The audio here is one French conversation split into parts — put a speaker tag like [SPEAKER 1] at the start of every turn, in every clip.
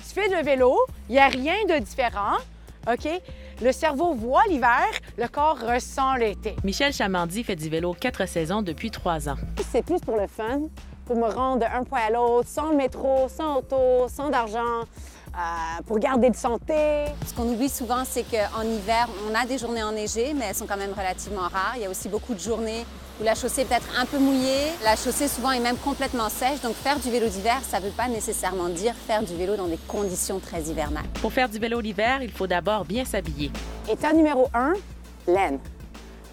[SPEAKER 1] tu fais le vélo, il n'y a rien de différent, OK? Le cerveau voit l'hiver, le corps ressent l'été.
[SPEAKER 2] Michel Chamandy fait du vélo 4 saisons depuis 3 ans.
[SPEAKER 1] C'est plus pour le fun, pour me rendre d'un point à l'autre, sans le métro, sans auto, sans d'argent, pour garder de santé.
[SPEAKER 3] Ce qu'on oublie souvent, c'est qu'en hiver, on a des journées enneigées, mais elles sont quand même relativement rares. Il y a aussi beaucoup de journées où la chaussée est peut-être un peu mouillée. La chaussée, souvent, est même complètement sèche. Donc, faire du vélo d'hiver, ça ne veut pas nécessairement dire faire du vélo dans des conditions très hivernales.
[SPEAKER 2] Pour faire du vélo l'hiver, il faut d'abord bien s'habiller.
[SPEAKER 1] État numéro 1, laine.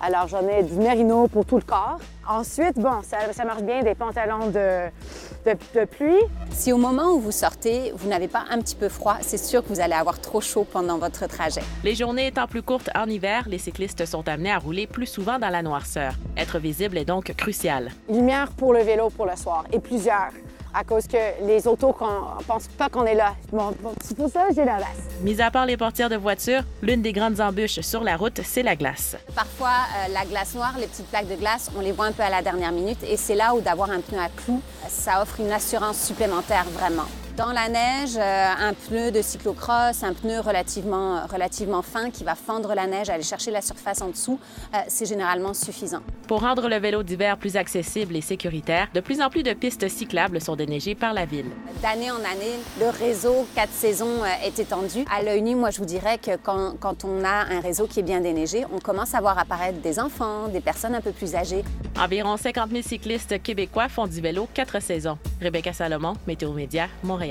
[SPEAKER 1] Alors, j'en ai du mérino pour tout le corps. Ensuite, bon, ça marche bien, des pantalons de pluie.
[SPEAKER 3] Si au moment où vous sortez, vous n'avez pas un petit peu froid, c'est sûr que vous allez avoir trop chaud pendant votre trajet.
[SPEAKER 2] Les journées étant plus courtes en hiver, les cyclistes sont amenés à rouler plus souvent dans la noirceur. Être visible est donc crucial.
[SPEAKER 1] Lumière pour le vélo pour le soir, et plusieurs, à cause que les autos ne pensent pas qu'on est là. Bon, c'est pour ça que j'ai la veste.
[SPEAKER 2] Mis à part les portières de voiture, l'une des grandes embûches sur la route, c'est la glace.
[SPEAKER 3] Parfois, la glace noire, les petites plaques de glace, on les voit un peu à la dernière minute et c'est là où d'avoir un pneu à clous, ça offre une assurance supplémentaire vraiment. Dans la neige, un pneu de cyclocross, un pneu relativement fin qui va fendre la neige, aller chercher la surface en dessous, c'est généralement suffisant.
[SPEAKER 2] Pour rendre le vélo d'hiver plus accessible et sécuritaire, de plus en plus de pistes cyclables sont déneigées par la ville.
[SPEAKER 3] D'année en année, le réseau 4 saisons est étendu. À l'œil nu, moi, je vous dirais que quand on a un réseau qui est bien déneigé, on commence à voir apparaître des enfants, des personnes un peu plus âgées.
[SPEAKER 2] Environ 50 000 cyclistes québécois font du vélo 4 saisons. Rebecca Salomon, Météo Média, Montréal.